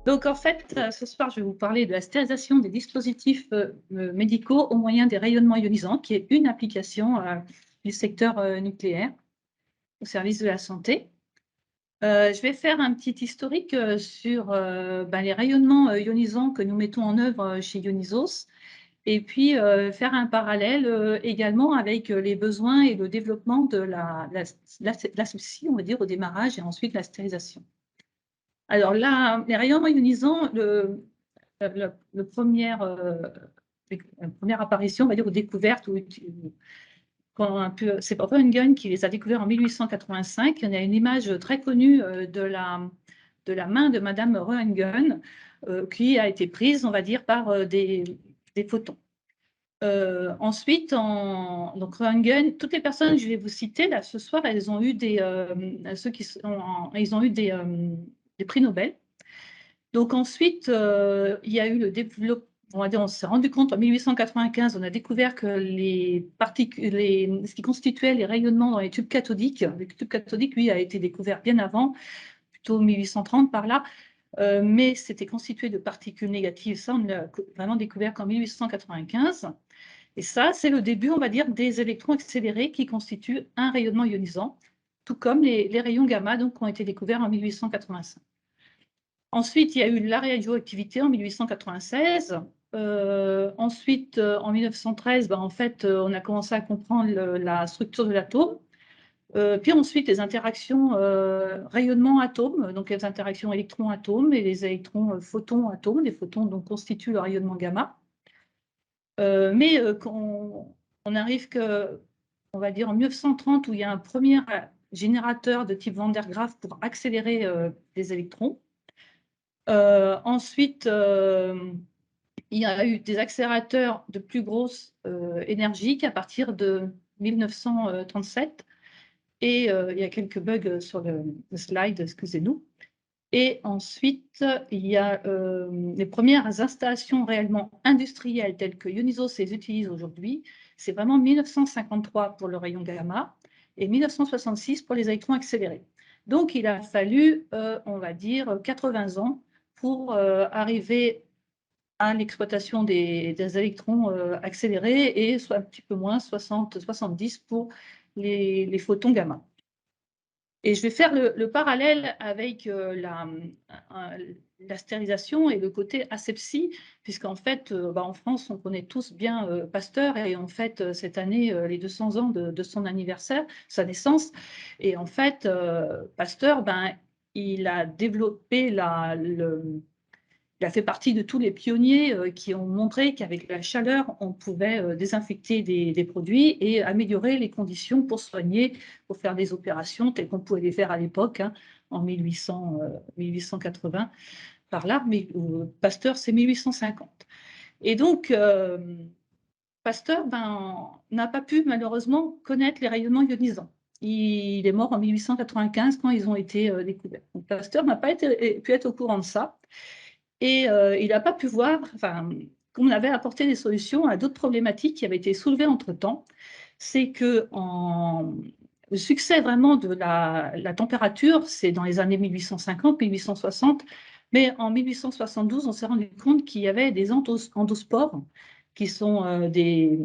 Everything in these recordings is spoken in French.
Donc, en fait, ce soir, je vais vous parler de la stérilisation des dispositifs médicaux au moyen des rayonnements ionisants, qui est une application du secteur nucléaire au service de la santé. Je vais faire un petit historique sur les rayonnements ionisants que nous mettons en œuvre chez Ionisos, et puis faire un parallèle également avec les besoins et le développement de l'asepsie, on va dire, au démarrage, et ensuite la stérilisation. Alors là, les rayonnements ionisants, le la première apparition, on va dire, ou découverte, quand un peu, c'est Röntgen qui les a découverts en 1885. Il y en a une image très connue de la main de Madame Röntgen qui a été prise, on va dire, par des photons. Ensuite, donc Röntgen, toutes les personnes que je vais vous citer là ce soir, elles ont eu ils ont eu des prix Nobel. Donc ensuite, il y a eu le développement, on va dire, on s'est rendu compte en 1895, on a découvert que ce qui constituait les rayonnements dans les tubes cathodiques, le tube cathodique, lui, a été découvert bien avant, plutôt 1830 par là, mais c'était constitué de particules négatives. Ça, on l'a vraiment découvert qu'en 1895. Et ça, c'est le début, on va dire, des électrons accélérés qui constituent un rayonnement ionisant, tout comme les rayons gamma, donc, qui ont été découverts en 1885. Ensuite, il y a eu la radioactivité en 1896. Ensuite, en 1913, en fait, on a commencé à comprendre la structure de l'atome. Puis ensuite, les interactions rayonnement-atome, donc les interactions électrons-atomes et les électrons photons-atomes. Les photons donc, constituent le rayonnement gamma. Mais quand on arrive on va dire en 1930, où il y a un premier générateur de type Van der Graaf pour accélérer les électrons. Ensuite, il y a eu des accélérateurs de plus grosse énergie qu'à partir de 1937. Et il y a quelques bugs sur le slide, excusez-nous. Et ensuite, il y a les premières installations réellement industrielles telles que Ionisos les utilise aujourd'hui. C'est vraiment 1953 pour le rayon gamma et 1966 pour les électrons accélérés. Donc, il a fallu, on va dire, 80 ans pour arriver à l'exploitation des électrons accélérés, et soit un petit peu moins, 60-70 pour les photons gamma. Et je vais faire le parallèle avec la stérilisation et le côté asepsie, puisqu'en fait, en France, on connaît tous bien Pasteur, et on fête cette année les 200 ans de son anniversaire, sa naissance. Et en fait, Pasteur, il a développé il a fait partie de tous les pionniers qui ont montré qu'avec la chaleur, on pouvait désinfecter des produits et améliorer les conditions pour soigner, pour faire des opérations telles qu'on pouvait les faire à l'époque, en 1880, par là. Mais Pasteur, c'est 1850. Et donc, Pasteur n'a pas pu malheureusement connaître les rayonnements ionisants. Il est mort en 1895 quand ils ont été découverts. Donc, Pasteur n'a pas pu être au courant de ça. Et il n'a pas pu voir, qu'on avait apporté des solutions à d'autres problématiques qui avaient été soulevées entre-temps. C'est que le succès vraiment de la température, c'est dans les années 1850, 1860, mais en 1872, on s'est rendu compte qu'il y avait des endospores, qui sont des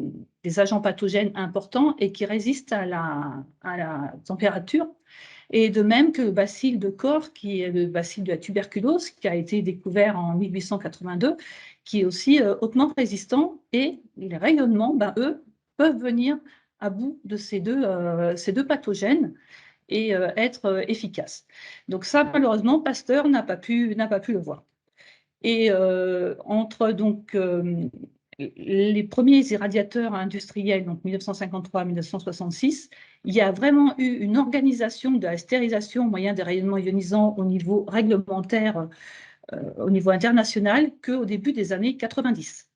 agents pathogènes importants et qui résistent à la température. Et de même que le bacille de Koch, qui est le bacille de la tuberculose, qui a été découvert en 1882, qui est aussi hautement résistant. Et les rayonnements, eux, peuvent venir à bout de ces deux pathogènes et être efficaces. Donc ça, malheureusement, Pasteur n'a pas pu le voir. Et entre donc les premiers irradiateurs industriels, donc 1953-1966, il y a vraiment eu une organisation de la stérilisation au moyen des rayonnements ionisants au niveau réglementaire, au niveau international, qu'au début des années 90,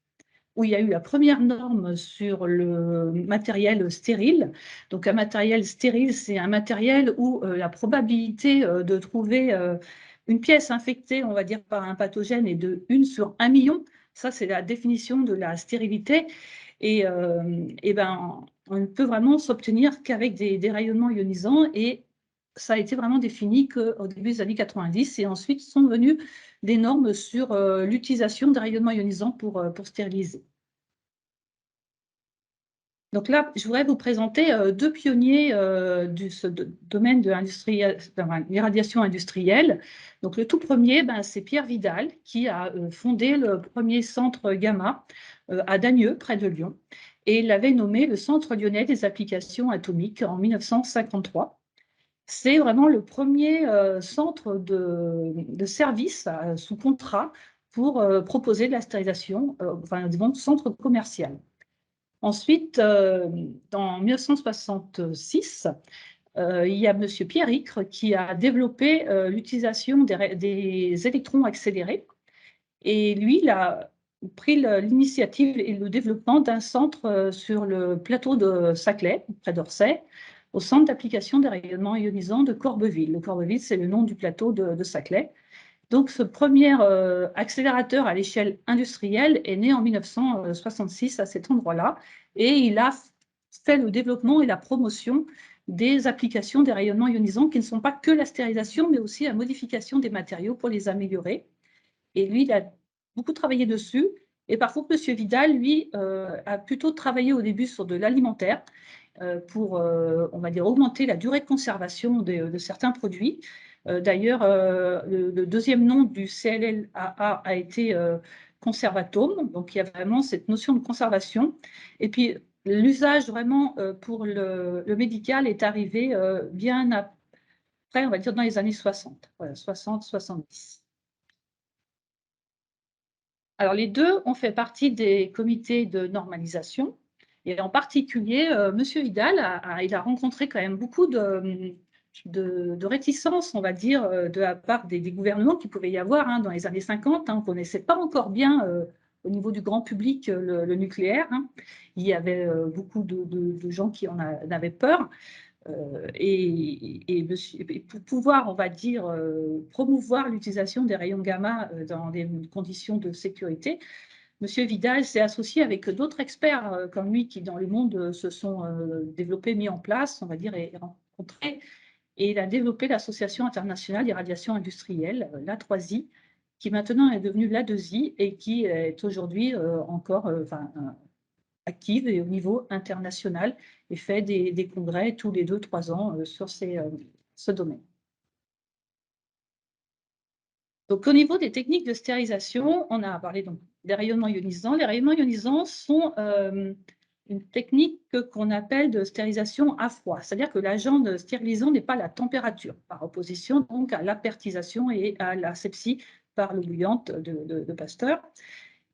où il y a eu la première norme sur le matériel stérile. Donc un matériel stérile, c'est un matériel où la probabilité de trouver une pièce infectée, on va dire, par un pathogène est de 1 sur 1 million. Ça, c'est la définition de la stérilité. Et on ne peut vraiment s'obtenir qu'avec des rayonnements ionisants. Et ça a été vraiment défini qu'au début des années 90 et ensuite sont venues des normes sur l'utilisation des rayonnements ionisants pour stériliser. Donc là, je voudrais vous présenter deux pionniers du domaine de l'irradiation industrielle. Donc le tout premier, c'est Pierre Vidal qui a fondé le premier centre Gamma à Dagneux, près de Lyon. Et il l'avait nommé le Centre lyonnais des applications atomiques en 1953. C'est vraiment le premier centre de service sous contrat pour proposer de la stérilisation, disons, centre commercial. Ensuite, en 1966, il y a M. Pierre Icre qui a développé l'utilisation des électrons accélérés. Et lui, il a pris l'initiative et le développement d'un centre sur le plateau de Saclay, près d'Orsay, au centre d'application des rayonnements ionisants de Corbeville. Le Corbeville, c'est le nom du plateau de Saclay. Donc, ce premier accélérateur à l'échelle industrielle est né en 1966 à cet endroit-là et il a fait le développement et la promotion des applications des rayonnements ionisants qui ne sont pas que la stérilisation, mais aussi la modification des matériaux pour les améliorer. Et lui, il a beaucoup travaillé dessus. Et par contre, M. Vidal, lui, a plutôt travaillé au début sur de l'alimentaire pour, on va dire, augmenter la durée de conservation de certains produits. D'ailleurs, le deuxième nom du CLLAA a été conservatome. Donc, il y a vraiment cette notion de conservation. Et puis, l'usage vraiment pour le médical est arrivé bien après, on va dire dans les années 60, 60-70. Alors, les deux ont fait partie des comités de normalisation. Et en particulier, M. Vidal, il a rencontré quand même beaucoup de réticence, on va dire, de la part des gouvernements qu'il pouvait y avoir dans les années 50. On ne connaissait pas encore bien au niveau du grand public le nucléaire. Il y avait beaucoup de gens qui en avaient peur. Et pour pouvoir, on va dire, promouvoir l'utilisation des rayons gamma dans des conditions de sécurité, M. Vidal s'est associé avec d'autres experts comme lui qui, dans le monde, se sont développés, mis en place, on va dire, et rencontrés. Et il a développé l'Association internationale d'irradiation industrielle, l'A3I, qui maintenant est devenue l'A2I et qui est aujourd'hui encore active et au niveau international et fait des congrès tous les 2-3 ans sur ce domaine. Donc, au niveau des techniques de stérilisation, on a parlé donc des rayonnements ionisants. Les rayonnements ionisants sont une technique qu'on appelle de stérilisation à froid, c'est-à-dire que l'agent stérilisant n'est pas la température, par opposition donc à l'apertisation et à l'asepsie par l'eau bouillante de Pasteur.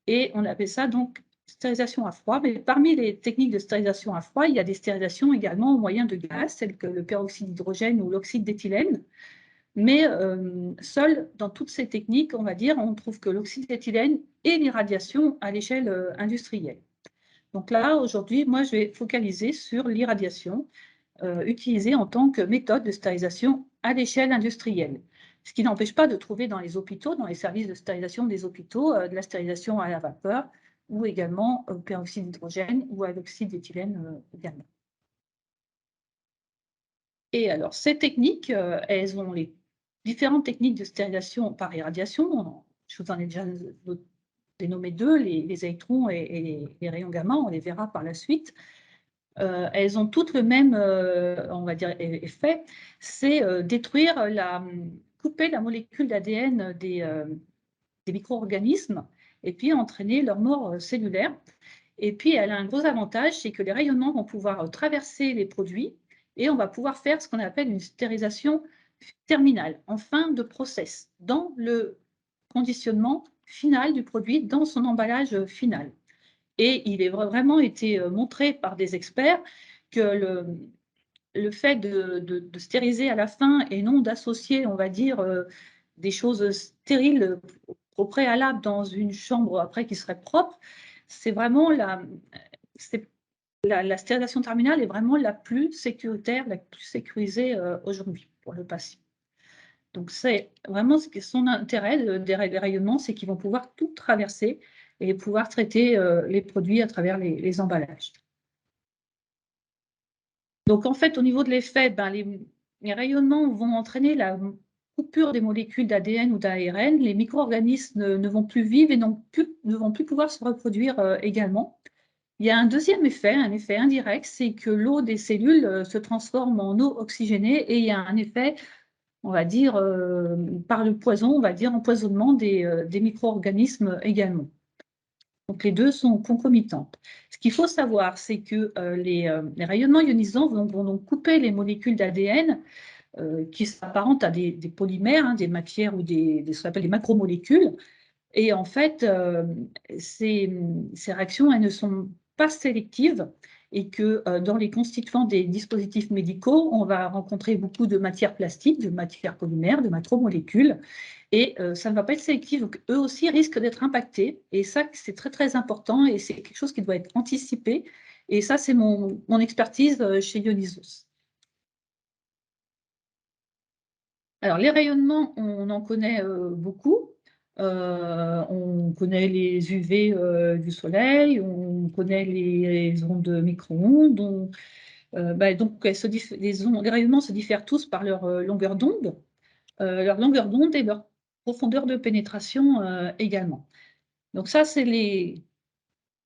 Et on appelle ça donc stérilisation à froid. Mais parmi les techniques de stérilisation à froid, il y a des stérilisations également au moyen de gaz, telles que le peroxyde d'hydrogène ou l'oxyde d'éthylène. Mais seul dans toutes ces techniques, on va dire, on trouve que l'oxyde d'éthylène et l'irradiation à l'échelle industrielle. Donc là, aujourd'hui, moi, je vais focaliser sur l'irradiation utilisée en tant que méthode de stérilisation à l'échelle industrielle. Ce qui n'empêche pas de trouver dans les hôpitaux, dans les services de stérilisation des hôpitaux, de la stérilisation à la vapeur ou également au peroxyde d'hydrogène ou à l'oxyde d'éthylène également. Et alors, ces techniques, elles ont les différentes techniques de stérilisation par irradiation. Je vous en ai déjà dénommé deux, les électrons et les rayons gamma, on les verra par la suite. Elles ont toutes le même, on va dire, effet, c'est couper la molécule d'ADN des micro-organismes et puis entraîner leur mort cellulaire. Et puis, elle a un gros avantage, c'est que les rayonnements vont pouvoir traverser les produits et on va pouvoir faire ce qu'on appelle une stérilisation terminale, en fin de process, dans le conditionnement final du produit, dans son emballage final. Et il est vraiment été montré par des experts que le fait de stériliser à la fin et non d'associer, on va dire, des choses stériles au préalable dans une chambre après qui serait propre, c'est vraiment la stérilisation terminale est vraiment la plus sécuritaire, la plus sécurisée aujourd'hui pour le patient. Donc, c'est vraiment son intérêt des rayonnements, c'est qu'ils vont pouvoir tout traverser et pouvoir traiter les produits à travers les emballages. Donc, en fait, au niveau de l'effet, les rayonnements vont entraîner la coupure des molécules d'ADN ou d'ARN. Les micro-organismes ne vont plus vivre et ne vont plus pouvoir se reproduire également. Il y a un deuxième effet, un effet indirect, c'est que l'eau des cellules se transforme en eau oxygénée et il y a un effet, on va dire, par le poison, on va dire empoisonnement des micro-organismes également. Donc les deux sont concomitants. Ce qu'il faut savoir, c'est que les rayonnements ionisants vont donc couper les molécules d'ADN qui s'apparentent à des polymères, hein, des matières ou ce qu'on appelle des macromolécules. Et en fait, ces réactions, elles ne sont pas sélectives et que dans les constituants des dispositifs médicaux, on va rencontrer beaucoup de matières plastiques, de matières polymères, de macromolécules, et ça ne va pas être sélectif. Donc, eux aussi risquent d'être impactés. Et ça, c'est très, très important et c'est quelque chose qui doit être anticipé. Et ça, c'est mon expertise chez Dionysos. Alors, les rayonnements, on en connaît beaucoup. On connaît les UV du soleil, on connaît les ondes micro-ondes. Donc, les rayonnements se diffèrent tous par leur longueur d'onde et leur profondeur de pénétration également. Donc ça, c'est les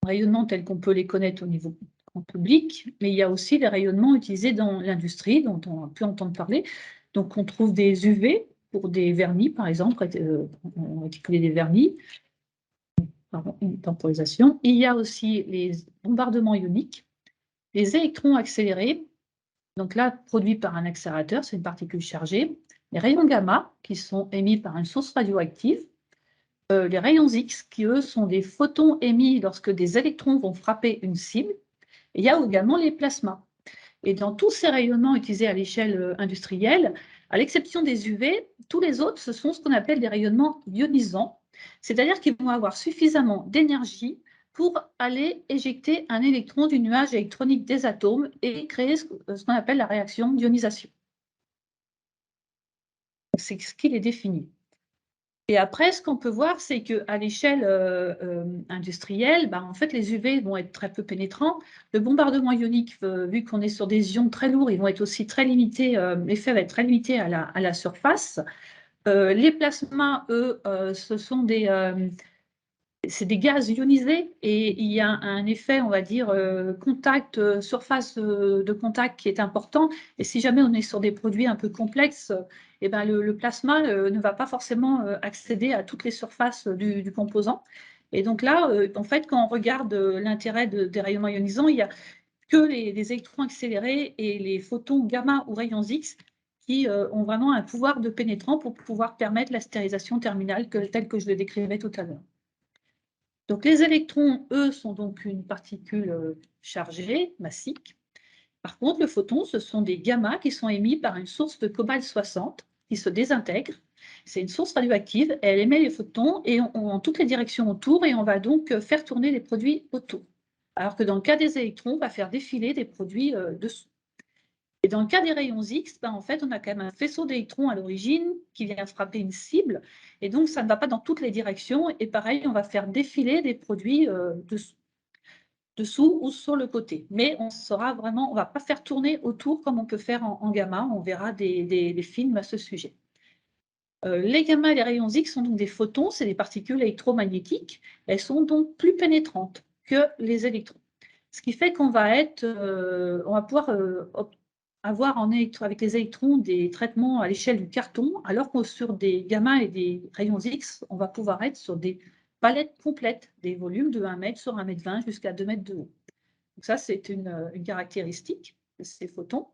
rayonnements tels qu'on peut les connaître au niveau grand public, mais il y a aussi les rayonnements utilisés dans l'industrie, dont on a pu entendre parler. Donc on trouve des UV pour des vernis, par exemple, on réticulé des vernis, pardon, une temporisation. Il y a aussi les bombardements ioniques, les électrons accélérés, donc là, produits par un accélérateur, c'est une particule chargée, les rayons gamma, qui sont émis par une source radioactive, les rayons X, qui eux sont des photons émis lorsque des électrons vont frapper une cible. Et il y a également les plasmas. Et dans tous ces rayonnements utilisés à l'échelle industrielle, à l'exception des UV, tous les autres, ce sont ce qu'on appelle des rayonnements ionisants, c'est-à-dire qu'ils vont avoir suffisamment d'énergie pour aller éjecter un électron du nuage électronique des atomes et créer ce qu'on appelle la réaction d'ionisation. C'est ce qui les définit. Et après, ce qu'on peut voir, c'est qu'à l'échelle industrielle, en fait, les UV vont être très peu pénétrants. Le bombardement ionique, vu qu'on est sur des ions très lourds, ils vont être aussi très limités, l'effet va être très limité à la surface. Les plasmas, eux, c'est des gaz ionisés et il y a un effet, on va dire, contact, surface de contact qui est important. Et si jamais on est sur des produits un peu complexes, le plasma ne va pas forcément accéder à toutes les surfaces du composant. Et donc là, en fait, quand on regarde l'intérêt des rayonnements ionisants, il n'y a que les électrons accélérés et les photons gamma ou rayons X qui ont vraiment un pouvoir de pénétrant pour pouvoir permettre la stérilisation terminale telle que je le décrivais tout à l'heure. Donc les électrons, eux, sont donc une particule chargée, massique. Par contre, le photon, ce sont des gammas qui sont émis par une source de cobalt-60 qui se désintègre. C'est une source radioactive, elle émet les photons et en toutes les directions autour et on va donc faire tourner les produits autour. Alors que dans le cas des électrons, on va faire défiler des produits dessous. Et dans le cas des rayons X, en fait, on a quand même un faisceau d'électrons à l'origine qui vient frapper une cible. Et donc, ça ne va pas dans toutes les directions. Et pareil, on va faire défiler des produits dessous ou sur le côté. Mais on ne va pas faire tourner autour comme on peut faire en gamma. On verra des films à ce sujet. Les gamma et les rayons X sont donc des photons, c'est des particules électromagnétiques. Elles sont donc plus pénétrantes que les électrons. Ce qui fait qu'on va pouvoir avoir avec les électrons des traitements à l'échelle du carton, alors que sur des gamma et des rayons X, on va pouvoir être sur des palettes complètes, des volumes de 1 mètre sur 1,20 m jusqu'à 2 mètres de haut. Donc ça, c'est une caractéristique de ces photons.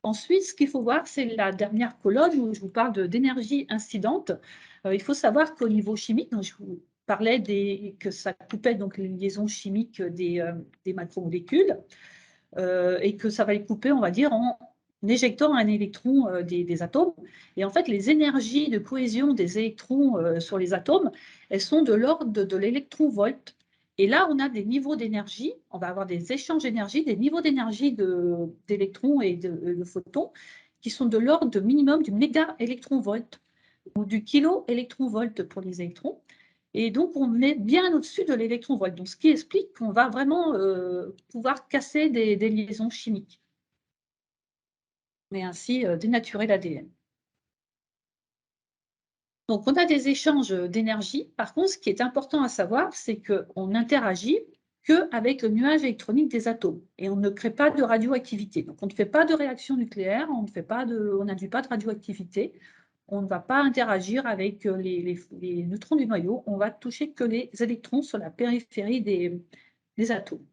Ensuite, ce qu'il faut voir, c'est la dernière colonne où je vous parle d'énergie incidente. Il faut savoir qu'au niveau chimique, donc je vous parlais que ça coupait donc les liaisons chimiques des macromolécules et que ça va les couper, on va dire, en éjectant un électron des atomes. Et en fait, les énergies de cohésion des électrons sur les atomes, elles sont de l'ordre de l'électronvolt. Et là, on a des niveaux d'énergie, on va avoir des échanges d'énergie, des niveaux d'énergie d'électrons et de photons qui sont de l'ordre de minimum du méga-électronvolt ou du kilo-électronvolt pour les électrons. Et donc, on est bien au-dessus de l'électronvolt. Donc, ce qui explique qu'on va vraiment pouvoir casser des liaisons chimiques. mais ainsi dénaturer l'ADN. Donc, on a des échanges d'énergie. Par contre, ce qui est important à savoir, c'est qu'on n'interagit qu'avec le nuage électronique des atomes et on ne crée pas de radioactivité. Donc, on ne fait pas de réaction nucléaire, on n'induit pas de radioactivité, on ne va pas interagir avec les neutrons du noyau, on va toucher que les électrons sur la périphérie des atomes.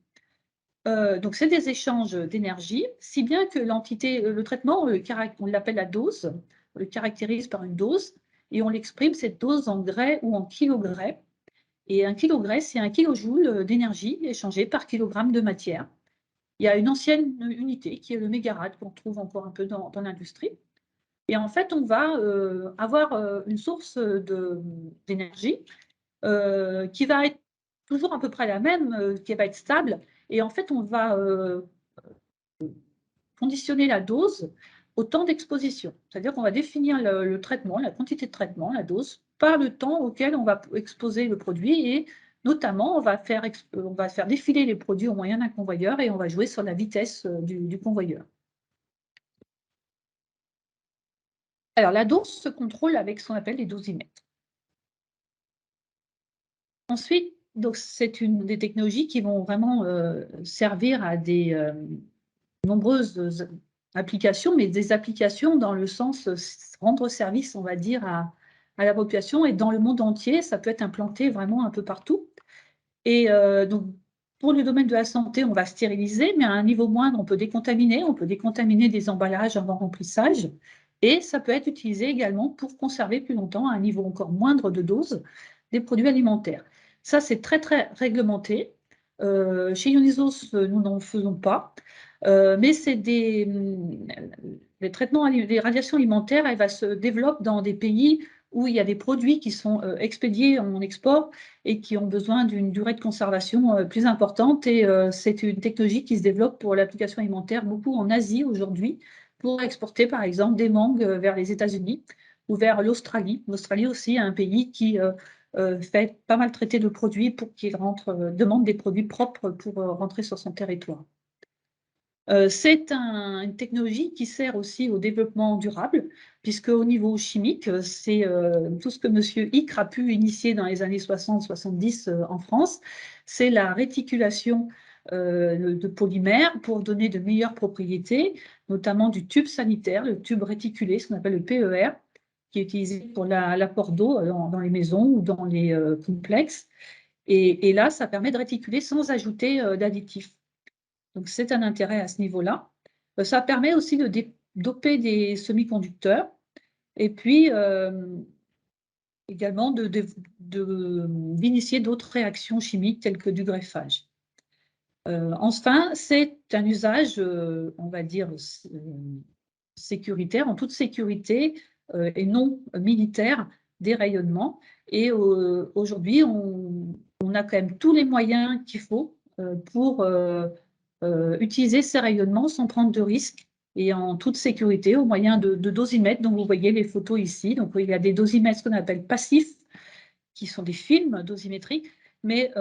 Donc, c'est des échanges d'énergie, si bien que le traitement, on l'appelle la dose, on le caractérise par une dose, et on l'exprime, cette dose, en gray ou en kilogray. Et un kilogray, c'est un kilojoule d'énergie échangé par kilogramme de matière. Il y a une ancienne unité qui est le mégarad, qu'on trouve encore un peu dans l'industrie. Et en fait, on va avoir une source d'énergie qui va être toujours à peu près la même, qui va être stable. Et en fait, on va conditionner la dose au temps d'exposition. C'est-à-dire qu'on va définir le traitement, la quantité de traitement, la dose, par le temps auquel on va exposer le produit et notamment, on va faire défiler les produits au moyen d'un convoyeur et on va jouer sur la vitesse du convoyeur. Alors, la dose se contrôle avec ce qu'on appelle les dosimètres. Ensuite, donc c'est une des technologies qui vont vraiment servir à des nombreuses applications, mais des applications dans le sens rendre service, on va dire, à la population et dans le monde entier. Ça peut être implanté vraiment un peu partout. Et donc, pour le domaine de la santé, on va stériliser, mais à un niveau moindre, on peut décontaminer des emballages avant remplissage. Et ça peut être utilisé également pour conserver plus longtemps, à un niveau encore moindre de dose, des produits alimentaires. Ça, c'est très, très réglementé. Chez Ionisos, nous n'en faisons pas. Mais c'est les traitements, les radiations alimentaires, elles se développent dans des pays où il y a des produits qui sont expédiés en export et qui ont besoin d'une durée de conservation plus importante. Et c'est une technologie qui se développe pour l'application alimentaire beaucoup en Asie aujourd'hui, pour exporter par exemple des mangues vers les États-Unis ou vers l'Australie. L'Australie aussi est un pays qui fait pas mal traiter de produits pour qu'il demande des produits propres pour rentrer sur son territoire. C'est une technologie qui sert aussi au développement durable, puisque au niveau chimique, c'est tout ce que M. Icre a pu initier dans les années 60-70 en France, c'est la réticulation de polymères pour donner de meilleures propriétés, notamment du tube sanitaire, le tube réticulé, ce qu'on appelle le PER, qui est utilisé pour l'apport d'eau dans les maisons ou dans les complexes. Et là, ça permet de réticuler sans ajouter d'additifs. Donc, c'est un intérêt à ce niveau-là. Ça permet aussi de doper des semi-conducteurs et puis également d'initier d'autres réactions chimiques telles que du greffage. Enfin, c'est un usage, on va dire, sécuritaire, en toute sécurité et non militaire des rayonnements. Et aujourd'hui, on a quand même tous les moyens qu'il faut pour utiliser ces rayonnements sans prendre de risques et en toute sécurité au moyen de dosimètres dont vous voyez les photos ici. Donc, il y a des dosimètres qu'on appelle passifs, qui sont des films dosimétriques, mais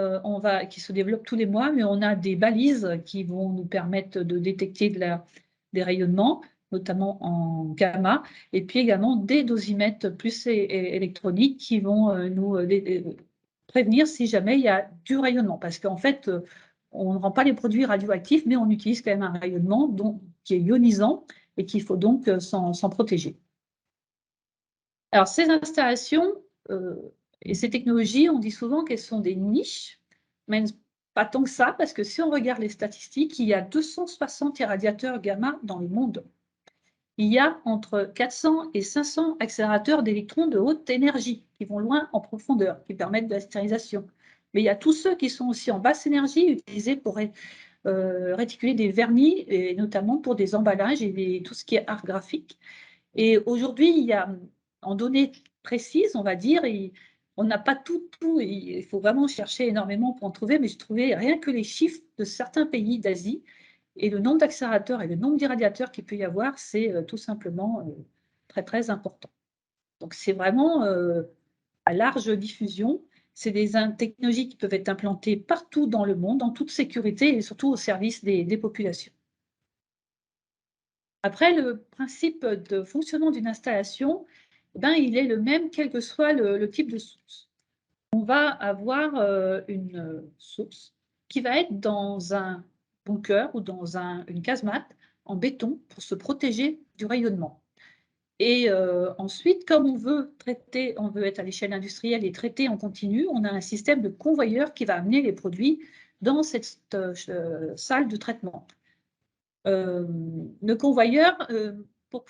qui se développent tous les mois, mais on a des balises qui vont nous permettre de détecter des rayonnements, notamment en gamma, et puis également des dosimètres plus électroniques qui vont nous prévenir si jamais il y a du rayonnement. Parce qu'en fait, on ne rend pas les produits radioactifs, mais on utilise quand même un rayonnement qui est ionisant et qu'il faut donc s'en protéger. Alors, ces installations et ces technologies, on dit souvent qu'elles sont des niches, mais pas tant que ça, parce que si on regarde les statistiques, il y a 260 irradiateurs gamma dans le monde. Il y a entre 400 et 500 accélérateurs d'électrons de haute énergie qui vont loin en profondeur, qui permettent de la stérilisation. Mais il y a tous ceux qui sont aussi en basse énergie, utilisés pour réticuler des vernis, et notamment pour des emballages et tout ce qui est art graphique. Et aujourd'hui, il y a, en données précises, on va dire, on n'a pas tout, il faut vraiment chercher énormément pour en trouver, mais j'ai trouvé rien que les chiffres de certains pays d'Asie et le nombre d'accélérateurs et le nombre d'irradiateurs qu'il peut y avoir, c'est tout simplement très, très important. Donc, c'est vraiment à large diffusion. C'est des technologies qui peuvent être implantées partout dans le monde, en toute sécurité et surtout au service des populations. Après, le principe de fonctionnement d'une installation, il est le même quel que soit le type de source. On va avoir une source qui va être dans un bunker ou dans une casemate en béton pour se protéger du rayonnement. Et ensuite, comme on veut être à l'échelle industrielle et traiter en continu, on a un système de convoyeur qui va amener les produits dans cette salle de traitement. Le convoyeur, pour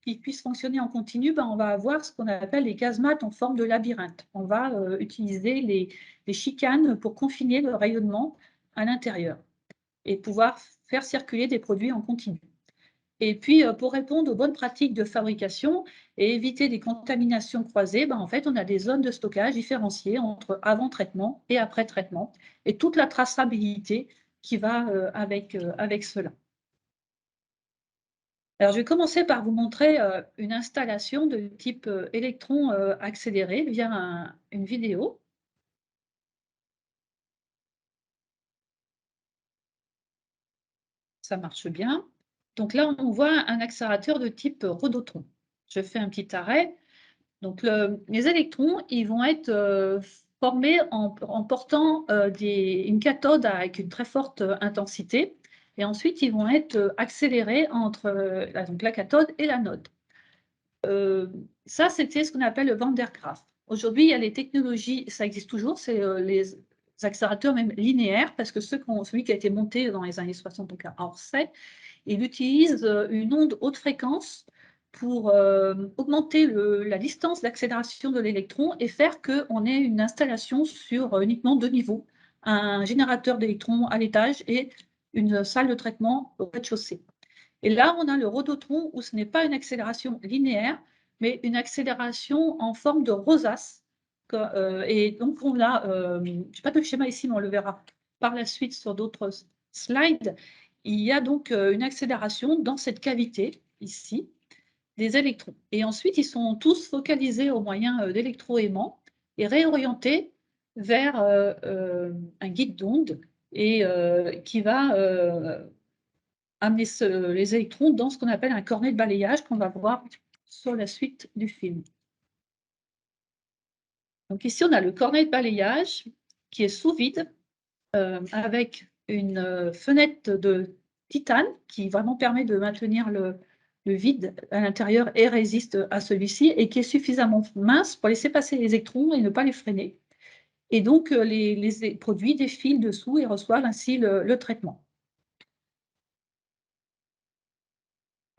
qu'il puisse fonctionner en continu, on va avoir ce qu'on appelle les casemates en forme de labyrinthe. On va utiliser les chicanes pour confiner le rayonnement à l'intérieur et pouvoir faire circuler des produits en continu. Et puis, pour répondre aux bonnes pratiques de fabrication et éviter des contaminations croisées, en fait, on a des zones de stockage différenciées entre avant-traitement et après-traitement et toute la traçabilité qui va avec cela. Alors, je vais commencer par vous montrer une installation de type électron accéléré via une vidéo. Ça marche bien. Donc là, on voit un accélérateur de type rhodotron. Je fais un petit arrêt. Donc, les électrons, ils vont être formés en portant une cathode avec une très forte intensité. Et ensuite, ils vont être accélérés entre donc la cathode et l'anode. Ça, c'était ce qu'on appelle le Van der Graaf. Aujourd'hui, il y a les technologies, ça existe toujours, c'est les accélérateurs même linéaires, parce que celui qui a été monté dans les années 60, donc à Orsay, il utilise une onde haute fréquence pour augmenter la distance d'accélération de l'électron et faire qu'on ait une installation sur uniquement 2 niveaux, un générateur d'électrons à l'étage et une salle de traitement au rez-de-chaussée. Et là, on a le rhodotron où ce n'est pas une accélération linéaire, mais une accélération en forme de rosace. Et donc, on a, je n'ai pas de schéma ici, mais on le verra par la suite sur d'autres slides. Il y a donc une accélération dans cette cavité, ici, des électrons. Et ensuite, ils sont tous focalisés au moyen d'électroaimants et réorientés vers un guide d'onde et qui va amener les électrons dans ce qu'on appelle un cornet de balayage qu'on va voir sur la suite du film. Donc ici, on a le cornet de balayage qui est sous vide avec une fenêtre de titane qui vraiment permet de maintenir le vide à l'intérieur et résiste à celui-ci et qui est suffisamment mince pour laisser passer les électrons et ne pas les freiner. Et donc, les produits défilent dessous et reçoivent ainsi le traitement.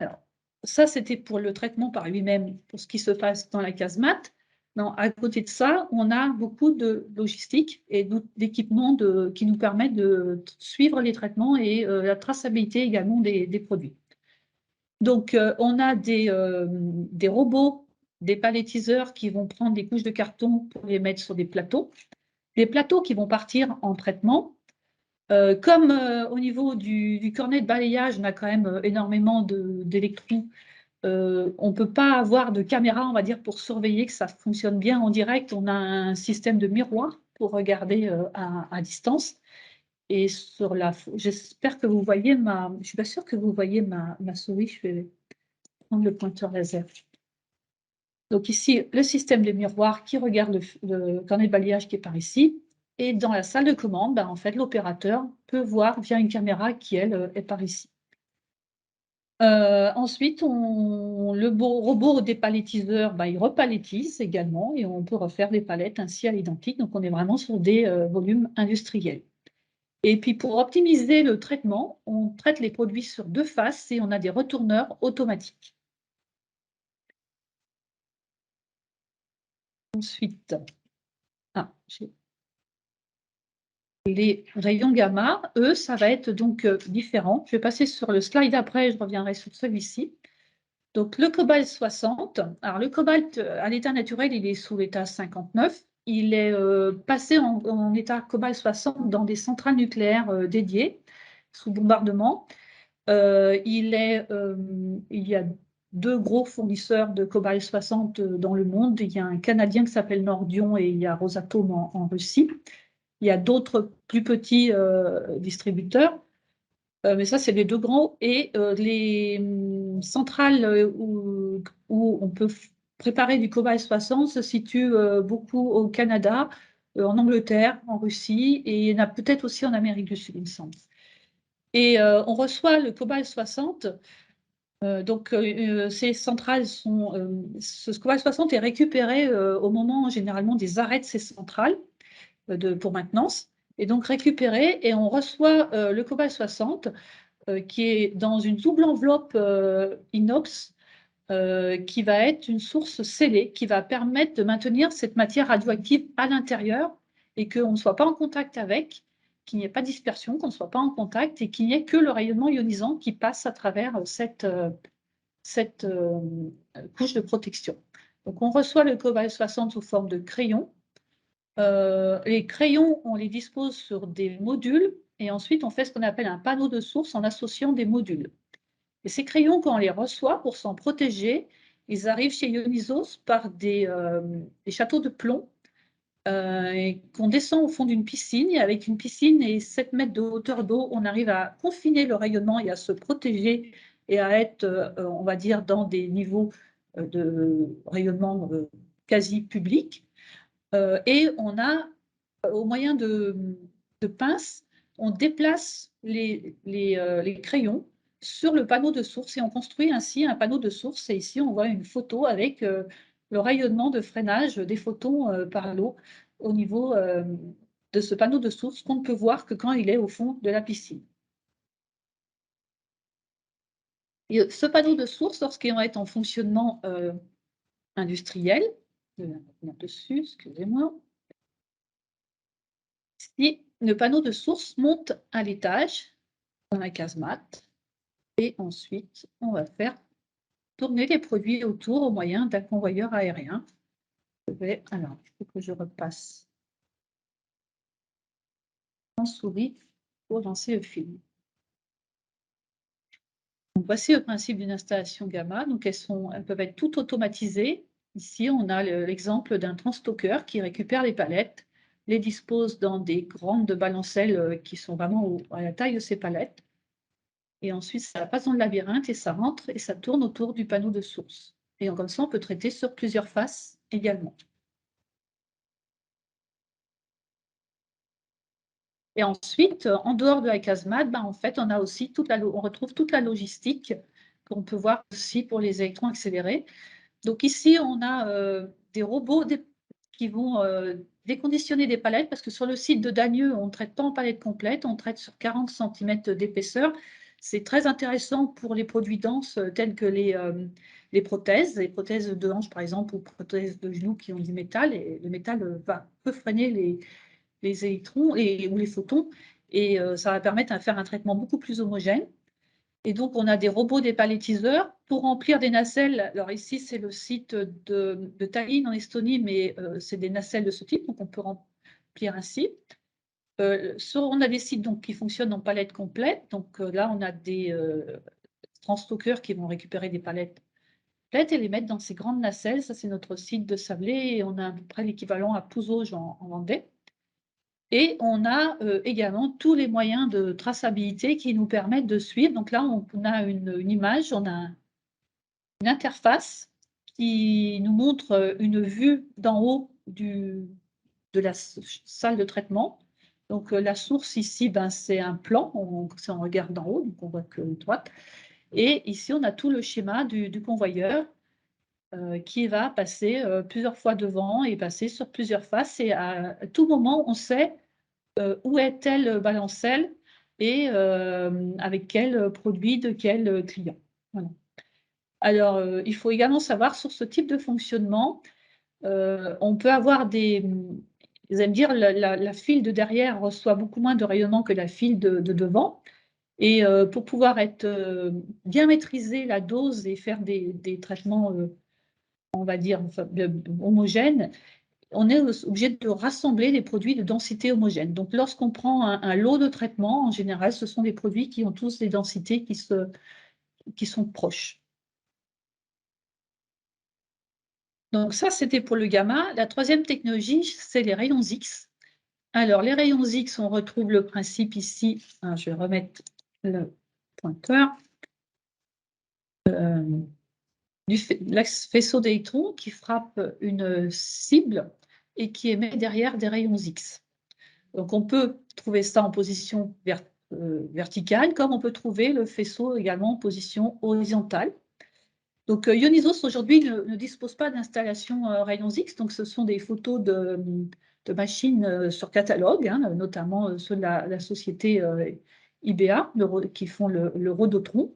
Alors, ça, c'était pour le traitement par lui-même, pour ce qui se passe dans la casemate. À côté de ça, on a beaucoup de logistique et d'équipements qui nous permettent de suivre les traitements et la traçabilité également des produits. Donc, on a des robots, des palettiseurs qui vont prendre des couches de carton pour les mettre sur des plateaux qui vont partir en traitement. Comme au niveau du cornet de balayage, on a quand même énormément d'électrons, on ne peut pas avoir de caméra, on va dire, pour surveiller que ça fonctionne bien en direct. On a un système de miroir pour regarder à distance. Et j'espère que vous voyez je ne suis pas sûre que vous voyez ma souris, je vais prendre le pointeur laser. Donc ici, le système de miroir qui regarde le cornet de balayage qui est par ici. Et dans la salle de commande, en fait, l'opérateur peut voir via une caméra qui, elle, est par ici. Ensuite, le robot des palettiseurs, il repalétise également et on peut refaire des palettes ainsi à l'identique. Donc, on est vraiment sur des volumes industriels. Et puis, pour optimiser le traitement, on traite les produits sur 2 faces et on a des retourneurs automatiques. Ensuite, les rayons gamma, eux, ça va être donc différent. Je vais passer sur le slide après, je reviendrai sur celui-ci. Donc, le cobalt 60. Alors, le cobalt, à l'état naturel, il est sous l'état 59. Il est passé en état cobalt 60 dans des centrales nucléaires dédiées, sous bombardement. Il y a 2 gros fournisseurs de cobalt 60 dans le monde. Il y a un Canadien qui s'appelle Nordion et il y a Rosatom en Russie. Il y a d'autres plus petits distributeurs. Mais ça, c'est les 2 grands. Et centrale où on peut préparer du cobalt 60 se situe beaucoup au Canada, en Angleterre, en Russie, et il y en a peut-être aussi en Amérique du Sud, il me semble. Et on reçoit le cobalt 60. Ces centrales ce cobalt 60 est récupéré au moment généralement des arrêts de ces centrales pour maintenance, et donc récupéré, et on reçoit le cobalt 60 qui est dans une double enveloppe inox qui va être une source scellée, qui va permettre de maintenir cette matière radioactive à l'intérieur et qu'on ne soit pas en contact avec, qu'il n'y ait pas de dispersion, qu'on ne soit pas en contact et qu'il n'y ait que le rayonnement ionisant qui passe à travers cette couche de protection. Donc on reçoit le cobalt 60 sous forme de crayons. Les crayons, on les dispose sur des modules et ensuite on fait ce qu'on appelle un panneau de source en associant des modules. Et ces crayons, quand on les reçoit pour s'en protéger, ils arrivent chez Ionisos par des châteaux de plomb qu'on descend au fond d'une piscine. Et avec une piscine et 7 mètres de hauteur d'eau, on arrive à confiner le rayonnement et à se protéger et à être, on va dire, dans des niveaux de rayonnement quasi publics. Et on a, au moyen de pinces, on déplace les crayons sur le panneau de source et on construit ainsi un panneau de source. Et ici, on voit une photo avec le rayonnement de freinage des photons par l'eau au niveau de ce panneau de source qu'on ne peut voir que quand il est au fond de la piscine. Et ce panneau de source, lorsqu'il va être en fonctionnement industriel, je vais revenir dessus, excusez-moi. Si le panneau de source monte à l'étage dans la casemate, et ensuite on va faire tourner les produits autour au moyen d'un convoyeur aérien. Alors, il faut que je repasse en souris pour lancer le film. Donc, voici le principe d'une installation gamma. Donc, elles peuvent être toutes automatisées. Ici, on a l'exemple d'un transstocker qui récupère les palettes, les dispose dans des grandes balancelles qui sont vraiment à la taille de ces palettes. Et ensuite, ça passe dans le labyrinthe et ça rentre et ça tourne autour du panneau de source. Et comme ça, on peut traiter sur plusieurs faces également. Et ensuite, en dehors de la casemate, en fait, on a aussi on retrouve toute la logistique qu'on peut voir aussi pour les électrons accélérés. Donc ici, on a des robots qui vont déconditionner des palettes, parce que sur le site de Dagneux, on ne traite pas en palette complète, on traite sur 40 cm d'épaisseur. C'est très intéressant pour les produits denses tels que les prothèses de hanche par exemple, ou prothèses de genoux qui ont du métal, et le métal peut freiner les électrons ou les photons, et ça va permettre de faire un traitement beaucoup plus homogène. Et donc, on a des robots dépalettiseurs pour remplir des nacelles. Alors ici, c'est le site de Tallinn en Estonie, mais c'est des nacelles de ce type, donc on peut remplir ainsi. On a des sites donc, qui fonctionnent en palette complète. Donc là, on a des transstockers qui vont récupérer des palettes complètes et les mettre dans ces grandes nacelles. Ça, c'est notre site de Sablé, et on a à peu près l'équivalent à Pouzauges en Vendée. Et on a également tous les moyens de traçabilité qui nous permettent de suivre. Donc là, on a une image, on a une interface qui nous montre une vue d'en haut de la salle de traitement. Donc la source ici, c'est un plan, on regarde d'en haut, donc on voit que droite. Et ici, on a tout le schéma du convoyeur qui va passer plusieurs fois devant et passer sur plusieurs faces. Et à tout moment, on sait où est telle balancelle et avec quel produit de quel client. Voilà. Alors, il faut également savoir sur ce type de fonctionnement, on peut avoir vous allez me dire, la file de derrière reçoit beaucoup moins de rayonnement que la file de devant. Et pour pouvoir être bien maîtriser la dose et faire des traitements, on va dire, homogènes, on est obligé de rassembler des produits de densité homogène. Donc, lorsqu'on prend un lot de traitement, en général, ce sont des produits qui ont tous des densités qui sont proches. Donc, ça, c'était pour le gamma. La troisième technologie, c'est les rayons X. Alors, les rayons X, on retrouve le principe ici. Alors, je vais remettre le pointeur. faisceau d'électrons qui frappe une cible et qui émet derrière des rayons X. Donc on peut trouver ça en position verticale, comme on peut trouver le faisceau également en position horizontale. Donc Ionisos aujourd'hui ne dispose pas d'installation rayons X, donc ce sont des photos de machines sur catalogue, hein, notamment ceux de la société IBA qui font le Rhodotron.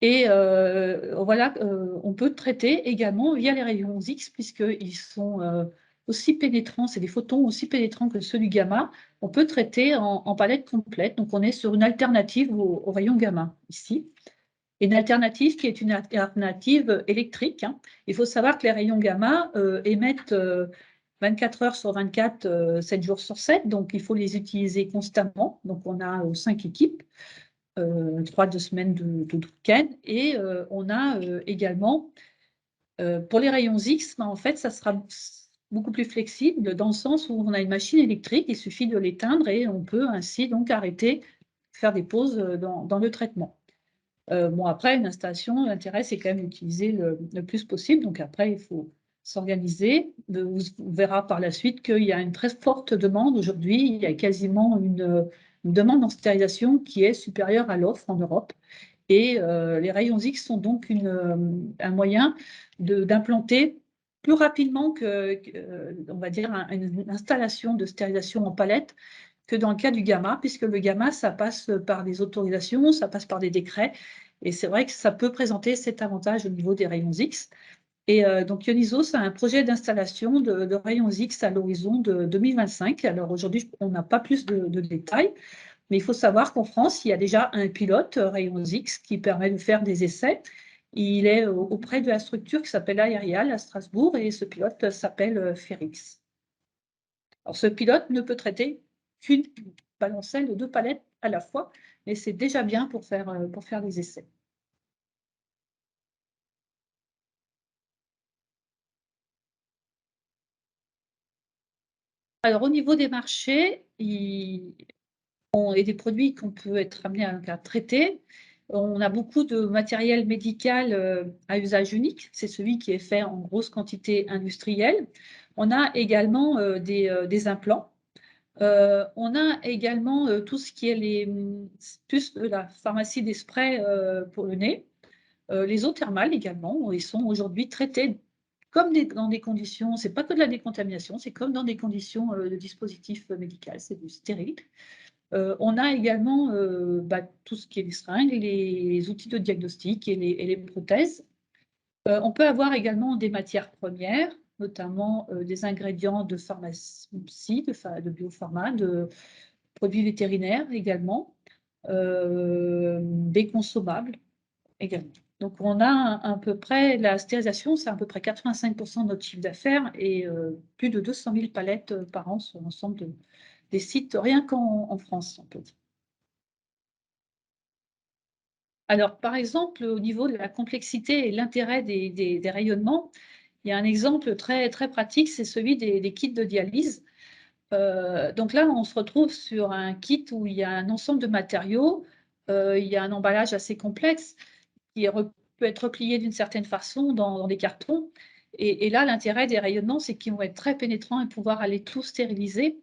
Et voilà, on peut traiter également via les rayons X, puisqu'ils sont aussi pénétrants, c'est des photons aussi pénétrants que ceux du gamma. On peut traiter en palette complète. Donc, on est sur une alternative aux rayons gamma ici. Une alternative qui est une alternative électrique, hein. Il faut savoir que les rayons gamma émettent 24 heures sur 24, 7 jours sur 7. Donc, il faut les utiliser constamment. Donc, on a 5 équipes. 3 semaines de week-end. Et on a également, pour les rayons X, en fait, ça sera beaucoup plus flexible dans le sens où on a une machine électrique, il suffit de l'éteindre et on peut ainsi donc arrêter, faire des pauses dans le traitement. Bon, après, une installation, l'intérêt, c'est quand même d'utiliser le plus possible. Donc après, il faut s'organiser. On verra par la suite qu'il y a une très forte demande aujourd'hui. Il y a quasiment une demande en stérilisation qui est supérieure à l'offre en Europe. Et les rayons X sont donc un moyen d'implanter plus rapidement on va dire, une installation de stérilisation en palette que dans le cas du gamma, puisque le gamma, ça passe par des autorisations, ça passe par des décrets. Et c'est vrai que ça peut présenter cet avantage au niveau des rayons X. Et donc Ionisos a un projet d'installation de rayons X à l'horizon de 2025. Alors aujourd'hui, on n'a pas plus de détails, mais il faut savoir qu'en France, il y a déjà un pilote rayons X qui permet de faire des essais. Il est auprès de la structure qui s'appelle Aerial à Strasbourg et ce pilote s'appelle Ferrix. Alors ce pilote ne peut traiter qu'une balancelle de 2 palettes à la fois, mais c'est déjà bien pour faire des essais. Alors au niveau des marchés, et des produits qu'on peut être amené à traiter. On a beaucoup de matériel médical à usage unique, c'est celui qui est fait en grosse quantité industrielle. On a également des implants. On a également tout ce qui est plus la pharmacie des sprays pour le nez. Les eaux thermales également, ils sont aujourd'hui traités comme dans des conditions, c'est pas que de la décontamination, c'est comme dans des conditions de dispositif médical, c'est du stérile. On a également tout ce qui est les seringues, les outils de diagnostic et les prothèses. On peut avoir également des matières premières, notamment des ingrédients de pharmacie, de biopharma, de produits vétérinaires également, des consommables également. Donc on a à peu près, la stérilisation, c'est à peu près 85% de notre chiffre d'affaires et plus de 200 000 palettes par an sur l'ensemble des sites, rien qu'en France, on peut dire. Alors, par exemple, au niveau de la complexité et l'intérêt des rayonnements, il y a un exemple très, très pratique, c'est celui des kits de dialyse. Donc là, on se retrouve sur un kit où il y a un ensemble de matériaux, il y a un emballage assez complexe qui peut être replié d'une certaine façon dans des cartons. Et là, l'intérêt des rayonnements, c'est qu'ils vont être très pénétrants et pouvoir aller tout stériliser.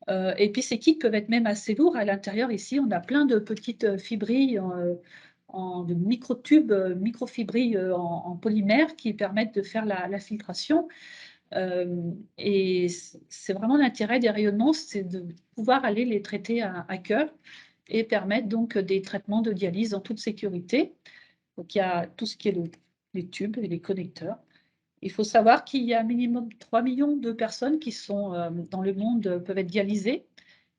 Et puis ces kits peuvent être même assez lourds. À l'intérieur, ici, on a plein de petites fibrilles de microtubes, microfibrilles en polymère qui permettent de faire la filtration. Et c'est vraiment l'intérêt des rayonnements, c'est de pouvoir aller les traiter à cœur et permettre donc des traitements de dialyse en toute sécurité. Donc il y a tout ce qui est les tubes et les connecteurs. Il faut savoir qu'il y a un minimum 3 millions de personnes qui sont dans le monde peuvent être dialysées.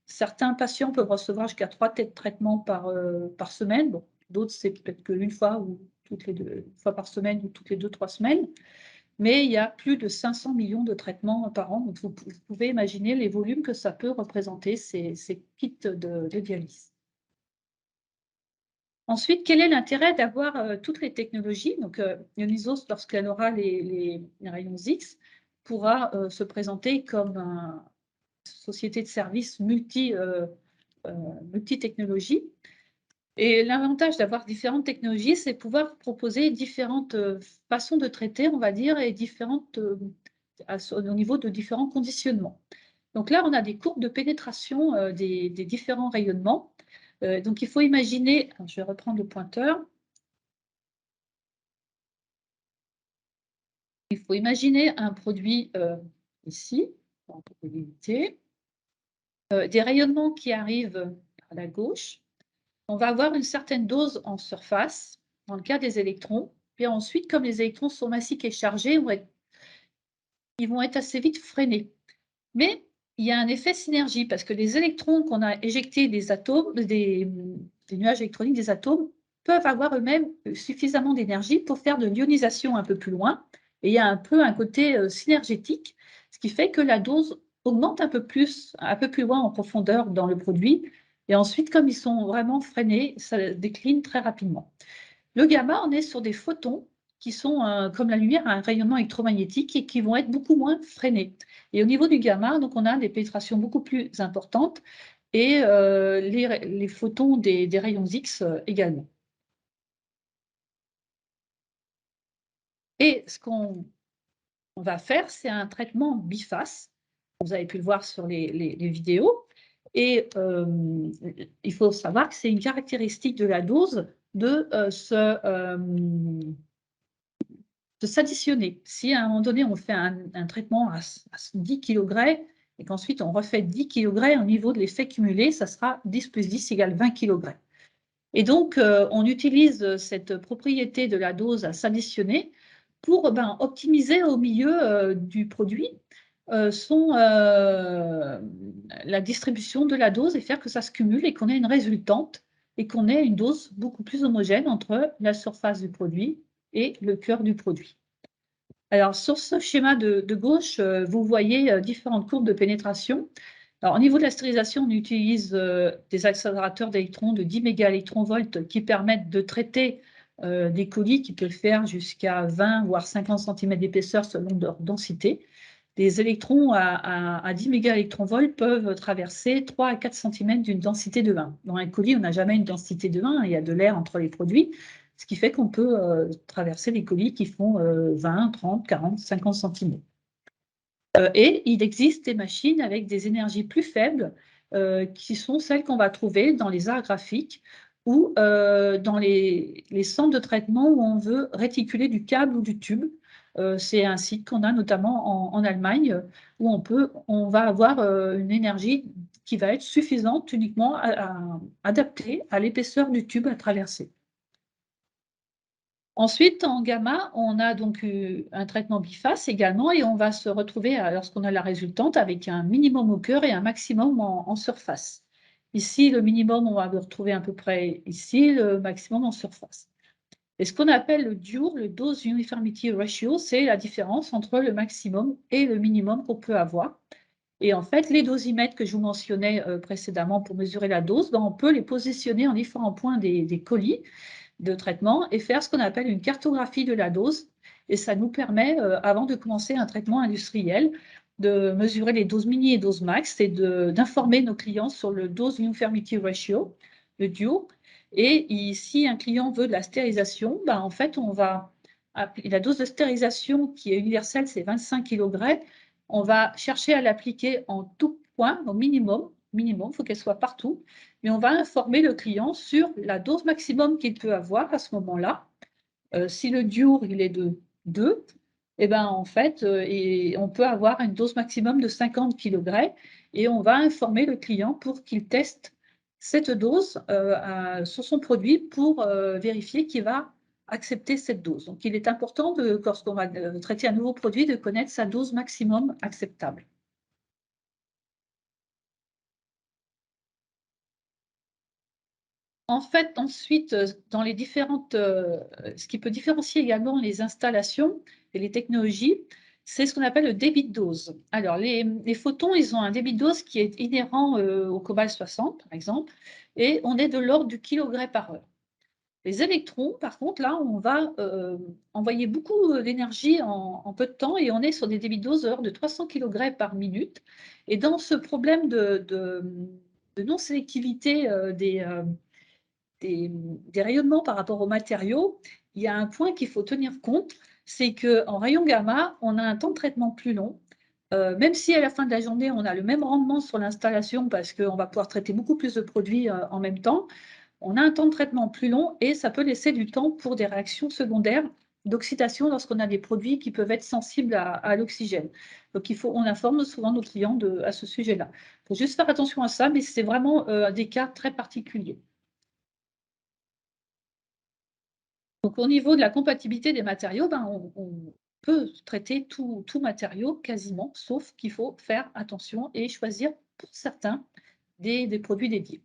Certains patients peuvent recevoir jusqu'à 3 traitements par semaine. Bon, d'autres, c'est peut-être qu'une fois ou toutes les 2 fois par semaine ou toutes les 2-3 semaines. Mais il y a plus de 500 millions de traitements par an. Donc, vous pouvez imaginer les volumes que ça peut représenter, ces kits de dialyse. Ensuite, quel est l'intérêt d'avoir toutes les technologies? Donc, Ionisos, lorsqu'elle aura les rayons X, pourra se présenter comme une société de services multi-technologie. Et l'avantage d'avoir différentes technologies, c'est pouvoir proposer différentes façons de traiter, on va dire, et différentes, au niveau de différents conditionnements. Donc là, on a des courbes de pénétration des différents rayonnements. Donc il faut imaginer, alors je vais reprendre le pointeur. Il faut imaginer un produit ici, en probabilité, des rayonnements qui arrivent à la gauche. On va avoir une certaine dose en surface, dans le cas des électrons. Puis ensuite, comme les électrons sont massiques et chargés, ils vont être assez vite freinés. Mais il y a un effet synergie, parce que les électrons qu'on a éjectés des atomes, des nuages électroniques des atomes, peuvent avoir eux-mêmes suffisamment d'énergie pour faire de l'ionisation un peu plus loin. Et il y a un peu un côté synergétique, ce qui fait que la dose augmente un peu plus loin en profondeur dans le produit. Et ensuite, comme ils sont vraiment freinés, ça décline très rapidement. Le gamma, on est sur des photons qui sont, comme la lumière, un rayonnement électromagnétique et qui vont être beaucoup moins freinés. Et au niveau du gamma, donc on a des pénétrations beaucoup plus importantes et les photons des rayons X également. Et ce qu'on va faire, c'est un traitement biface. Vous avez pu le voir sur les vidéos. Et il faut savoir que c'est une caractéristique de la dose de s'additionner. Si à un moment donné, on fait un traitement à 10 kg et qu'ensuite on refait 10 kg, au niveau de l'effet cumulé, ça sera 10 plus 10 égale 20 kg. Et donc, on utilise cette propriété de la dose à s'additionner pour optimiser au milieu du produit la distribution de la dose et faire que ça se cumule et qu'on ait une résultante et qu'on ait une dose beaucoup plus homogène entre la surface du produit et le cœur du produit. Alors, sur ce schéma de gauche, vous voyez différentes courbes de pénétration. Alors, au niveau de la stérilisation, on utilise des accélérateurs d'électrons de 10 mégaélectronvolts qui permettent de traiter des colis qui peuvent faire jusqu'à 20 voire 50 cm d'épaisseur selon leur densité. Des électrons à 10 mégaélectronvolts peuvent traverser 3 à 4 cm d'une densité de 1. Dans un colis, on n'a jamais une densité de 1, il y a de l'air entre les produits, ce qui fait qu'on peut traverser des colis qui font 20, 30, 40, 50 cm. Et il existe des machines avec des énergies plus faibles qui sont celles qu'on va trouver dans les arts graphiques ou dans les centres de traitement où on veut réticuler du câble ou du tube. C'est un site qu'on a notamment en Allemagne où on va avoir une énergie qui va être suffisante uniquement adaptée à l'épaisseur du tube à traverser. Ensuite, en gamma, on a donc un traitement biface également et on va se retrouver, lorsqu'on a la résultante, avec un minimum au cœur et un maximum en surface. Ici, le minimum, on va le retrouver à peu près ici, le maximum en surface. Et ce qu'on appelle le DUR, le Dose Uniformity Ratio, c'est la différence entre le maximum et le minimum qu'on peut avoir. Et en fait, les dosimètres que je vous mentionnais précédemment pour mesurer la dose, on peut les positionner en différents points des colis de traitement et faire ce qu'on appelle une cartographie de la dose. Et ça nous permet, avant de commencer un traitement industriel, de mesurer les doses mini et doses max et d'informer nos clients sur le Dose Uniformity Ratio, le DUR. Et si un client veut de la stérilisation, en fait, on va appliquer la dose de stérilisation qui est universelle, c'est 25 kg. On va chercher à l'appliquer en tout point, au minimum, il faut qu'elle soit partout, mais on va informer le client sur la dose maximum qu'il peut avoir à ce moment-là. Si le DUR il est de 2, en fait, on peut avoir une dose maximum de 50 kg et on va informer le client pour qu'il teste cette dose sur son produit pour vérifier qu'il va accepter cette dose. Donc, il est important, lorsqu'on va traiter un nouveau produit, de connaître sa dose maximum acceptable. En fait, ensuite, dans les différentes, ce qui peut différencier également les installations et les technologies, c'est ce qu'on appelle le débit de dose. Alors, les photons, ils ont un débit de dose qui est inhérent au cobalt 60, par exemple, et on est de l'ordre du kilogramme par heure. Les électrons, par contre, là, on va envoyer beaucoup d'énergie en peu de temps et on est sur des débits de dose de 300 kg par minute. Et dans ce problème de non-sélectivité des rayonnements par rapport aux matériaux, il y a un point qu'il faut tenir compte, c'est qu'en rayon gamma, on a un temps de traitement plus long. Même si à la fin de la journée, on a le même rendement sur l'installation parce qu'on va pouvoir traiter beaucoup plus de produits en même temps, on a un temps de traitement plus long et ça peut laisser du temps pour des réactions secondaires d'oxydation lorsqu'on a des produits qui peuvent être sensibles à l'oxygène. Donc, on informe souvent nos clients à ce sujet-là. Il faut juste faire attention à ça, mais c'est vraiment des cas très particuliers. Donc, au niveau de la compatibilité des matériaux, ben, on peut traiter tout matériau quasiment, sauf qu'il faut faire attention et choisir pour certains des produits dédiés.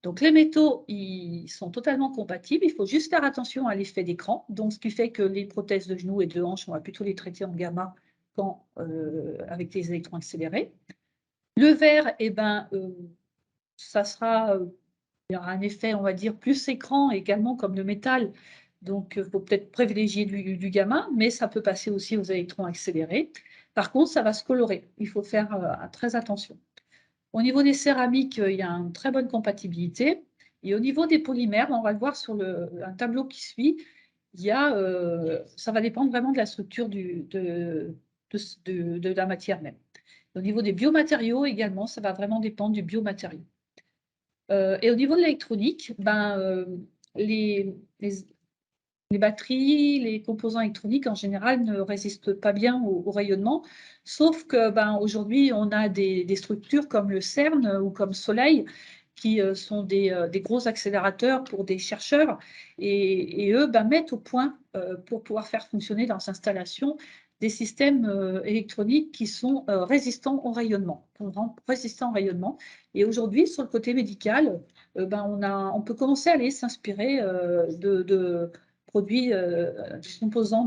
Donc, les métaux, ils sont totalement compatibles. Il faut juste faire attention à l'effet d'écran. Donc, ce qui fait que les prothèses de genoux et de hanches, on va plutôt les traiter en gamma avec les électrons accélérés. Le verre, eh ben, ça sera, il y aura un effet, on va dire, plus écran également comme le métal. Donc, il faut peut-être privilégier du gamma, mais ça peut passer aussi aux électrons accélérés. Par contre, ça va se colorer. Il faut faire très attention. Au niveau des céramiques, il y a une très bonne compatibilité. Et au niveau des polymères, on va le voir sur un tableau qui suit, ça va dépendre vraiment de la structure de la matière même. Au niveau des biomatériaux également, ça va vraiment dépendre du biomatériau. Et au niveau de l'électronique, les batteries, les composants électroniques en général ne résistent pas bien au rayonnement, sauf que aujourd'hui, on a des structures comme le CERN ou comme Soleil qui sont des gros accélérateurs pour des chercheurs et eux mettent au point pour pouvoir faire fonctionner leurs installations des systèmes électroniques qui sont résistants au rayonnement, résistants au rayonnement. Et aujourd'hui, sur le côté médical, on peut commencer à aller s'inspirer de produits, des composants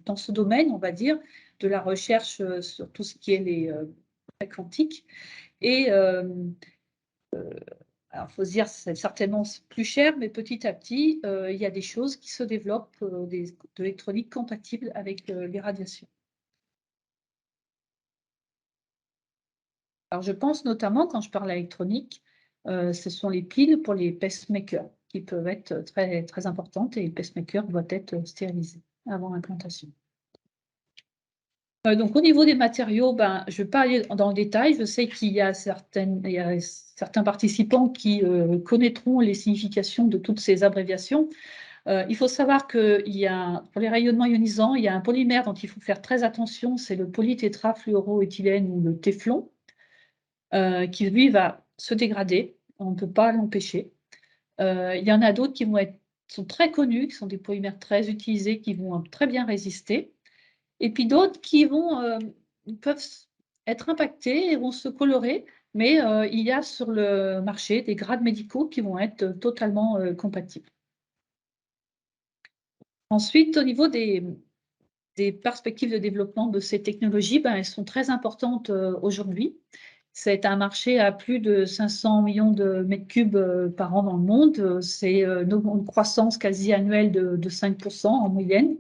dans ce domaine, on va dire, de la recherche sur tout ce qui est les quantiques. Et alors, il faut se dire, c'est certainement plus cher, mais petit à petit, il y a des choses qui se développent, de l'électronique compatible avec les radiations. Alors, je pense notamment, quand je parle électronique, ce sont les piles pour les pacemakers qui peuvent être très, très importantes et les pacemakers doivent être stérilisés avant l'implantation. Donc, au niveau des matériaux, je ne vais pas aller dans le détail. Je sais qu'il y a certains participants qui connaîtront les significations de toutes ces abréviations. Il faut savoir que pour les rayonnements ionisants, il y a un polymère dont il faut faire très attention, c'est le polytétrafluoroéthylène ou le téflon, qui lui va se dégrader. On ne peut pas l'empêcher. Il y en a d'autres qui sont très connus, qui sont des polymères très utilisés, qui vont très bien résister. Et puis d'autres qui peuvent être impactés et vont se colorer, mais il y a sur le marché des grades médicaux qui vont être totalement compatibles. Ensuite, au niveau des perspectives de développement de ces technologies, elles sont très importantes aujourd'hui. C'est un marché à plus de 500 millions de mètres cubes par an dans le monde. C'est une croissance quasi annuelle de 5% en moyenne.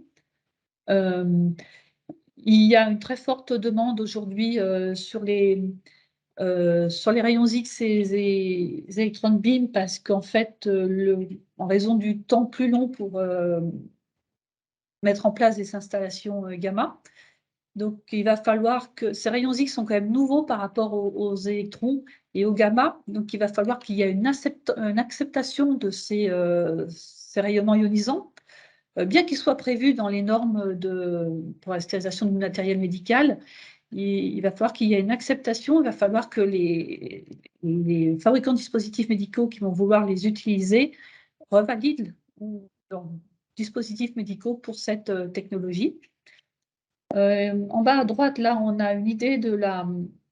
Il y a une très forte demande aujourd'hui sur les rayons X et les électron beam parce qu'en fait, en raison du temps plus long pour mettre en place des installations gamma, donc il va falloir que ces rayons X sont quand même nouveaux par rapport aux électrons et aux gamma, donc il va falloir qu'il y ait une acceptation de ces rayonnements ionisants. Bien qu'ils soient prévus dans les normes pour la stérilisation du matériel médical, il va falloir qu'il y ait une acceptation, il va falloir que les fabricants de dispositifs médicaux qui vont vouloir les utiliser revalident leurs dispositifs médicaux pour cette technologie. En bas à droite, là, on a une idée de la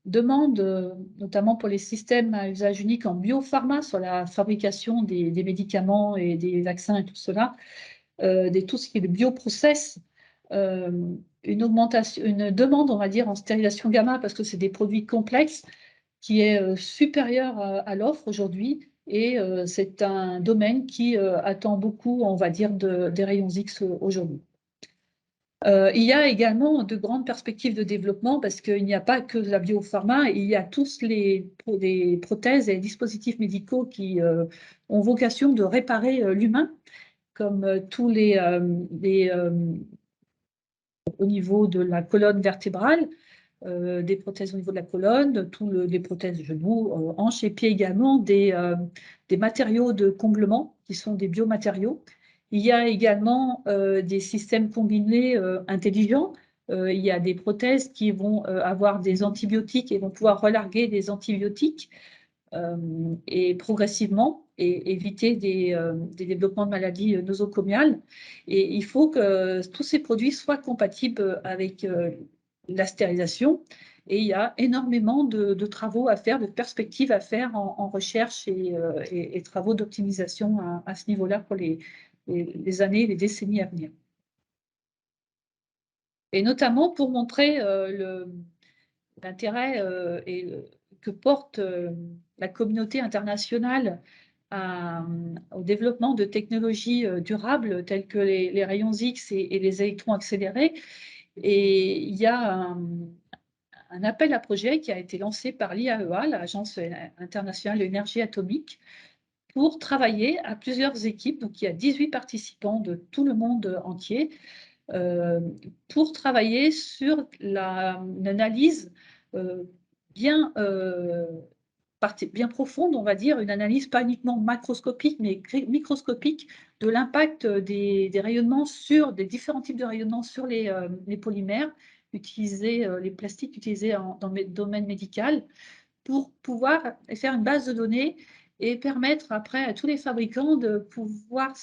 demande, notamment pour les systèmes à usage unique en biopharma, sur la fabrication des médicaments et des vaccins et tout cela. Tout ce qui est le bioprocess, une demande, on va dire, en stérilisation gamma, parce que c'est des produits complexes, qui est supérieure à l'offre aujourd'hui. Et c'est un domaine qui attend beaucoup, on va dire, des rayons X aujourd'hui. Il y a également de grandes perspectives de développement parce qu'il n'y a pas que de la biopharma, il y a tous des prothèses et dispositifs médicaux qui ont vocation de réparer l'humain, comme tous au niveau de la colonne vertébrale, des prothèses au niveau de la colonne, des prothèses genoux, hanches, et puis également des matériaux de comblement qui sont des biomatériaux. Il y a également des systèmes combinés intelligents. Il y a des prothèses qui vont avoir des antibiotiques et vont pouvoir relarguer des antibiotiques et progressivement et éviter des développements de maladies nosocomiales. Et il faut que tous ces produits soient compatibles avec la stérilisation. Et il y a énormément de travaux à faire, de perspectives à faire en recherche et travaux d'optimisation à ce niveau-là pour les années, les décennies à venir. Et notamment pour montrer l'intérêt que porte la communauté internationale au développement de technologies durables telles que les rayons X et les électrons accélérés. Et il y a un appel à projet qui a été lancé par l'IAEA, l'Agence internationale de l'énergie atomique, pour travailler à plusieurs équipes. Donc, il y a 18 participants de tout le monde entier pour travailler sur l'analyse bien profonde, on va dire, une analyse pas uniquement macroscopique, mais microscopique de l'impact des rayonnements des différents types de rayonnements sur les polymères utilisés, les plastiques utilisés dans le domaine médical, pour pouvoir faire une base de données et permettre après à tous les fabricants de pouvoir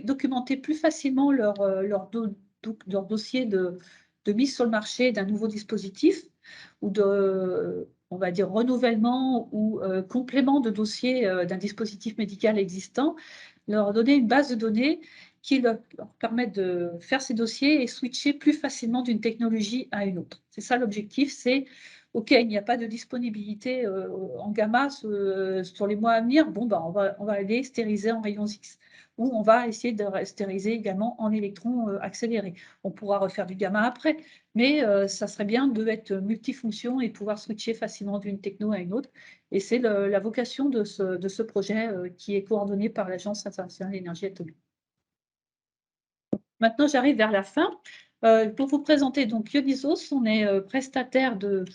documenter plus facilement leur dossier de mise sur le marché d'un nouveau dispositif ou on va dire, renouvellement ou complément de dossier d'un dispositif médical existant, leur donner une base de données qui leur permette de faire ces dossiers et switcher plus facilement d'une technologie à une autre. C'est ça l'objectif, c'est OK, il n'y a pas de disponibilité en gamma sur les mois à venir, bon, ben, on va aller stériliser en rayons X. Ou on va essayer de stériliser également en électrons accélérés. On pourra refaire du gamma après, mais ça serait bien d'être multifonction et pouvoir switcher facilement d'une techno à une autre. Et c'est la vocation de ce projet qui est coordonné par l'Agence internationale de l'énergie atomique. Maintenant, j'arrive vers la fin. Pour vous présenter donc Ionisos, on est prestataire de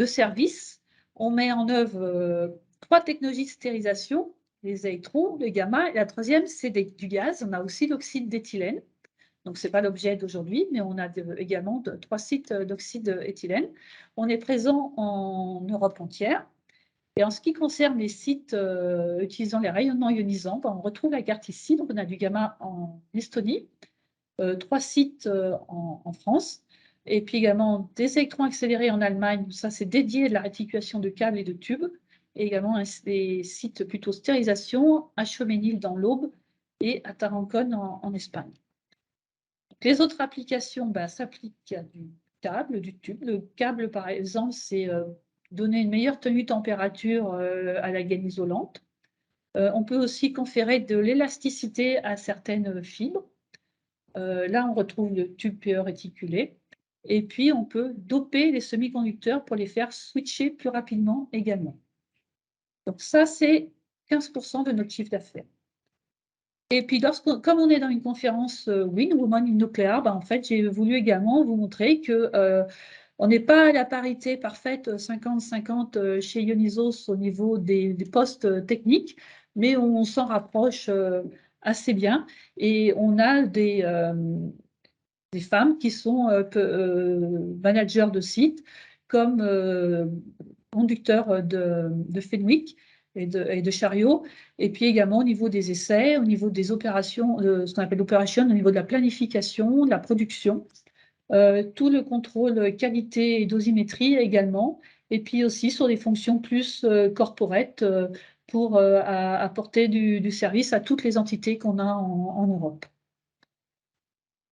services. On met en œuvre 3 technologies de stérilisation, les électrons, le gamma, et la troisième, c'est du gaz. On a aussi l'oxyde d'éthylène. Donc, ce n'est pas l'objet d'aujourd'hui, mais on a également 3 sites d'oxyde d'éthylène. On est présent en Europe entière. Et en ce qui concerne les sites utilisant les rayonnements ionisants, on retrouve la carte ici. Donc, on a du gamma en Estonie, 3 sites en France, et puis également des électrons accélérés en Allemagne. Ça, c'est dédié à la réticulation de câbles et de tubes. Et également des sites plutôt stérilisation à Chauménil dans l'Aube et à Tarancón en Espagne. Les autres applications s'appliquent à du câble, du tube. Le câble, par exemple, c'est donner une meilleure tenue de température à la gaine isolante. On peut aussi conférer de l'élasticité à certaines fibres. Là, on retrouve le tube PE réticulé. Et puis, on peut doper les semi-conducteurs pour les faire switcher plus rapidement également. Donc ça, c'est 15% de notre chiffre d'affaires. Et puis, comme on est dans une conférence WIN, Women in Nuclear, en fait, j'ai voulu également vous montrer qu'on n'est pas à la parité parfaite 50-50 chez Ionisos au niveau des postes techniques, mais on s'en rapproche assez bien. Et on a des femmes qui sont managers de sites comme conducteurs de Fenwick et de chariots, et puis également au niveau des essais, au niveau des opérations, ce qu'on appelle l'opération, au niveau de la planification, de la production, tout le contrôle qualité et dosimétrie également, et puis aussi sur des fonctions plus corporate pour apporter du service à toutes les entités qu'on a en Europe.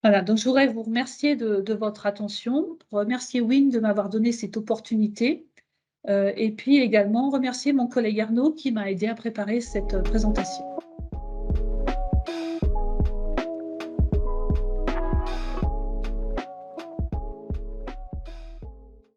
Voilà, donc je voudrais vous remercier de votre attention, remercier WIN de m'avoir donné cette opportunité, et puis également remercier mon collègue Arnaud qui m'a aidé à préparer cette présentation.